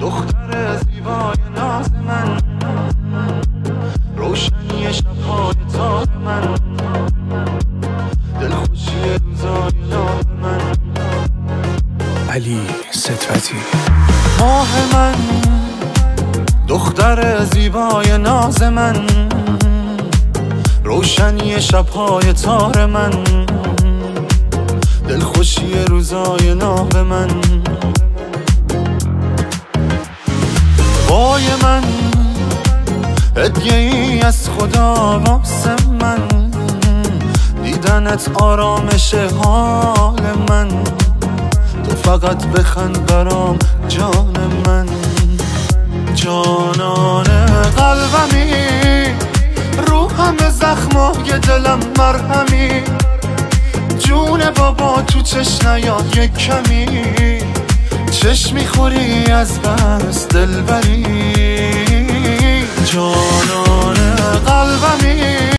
دختر زیبای ناز من، روشنی شب‌های تار من، دلخوشی روزای ناب من. علی سترتی. ماه من، دختر زیبای ناز من، روشنی شب‌های تار من، دلخوشی روزای ناب من. وای من، هدیه‌ای از خدا واسه من، دیدنت آرامش حال من، تو فقط بخند برام جان من. جانان قلبمی، روحم زخمای دلم مرهمی، جون بابا تو چش نیاد یک کمی، چشم میخوری از بس دلبری.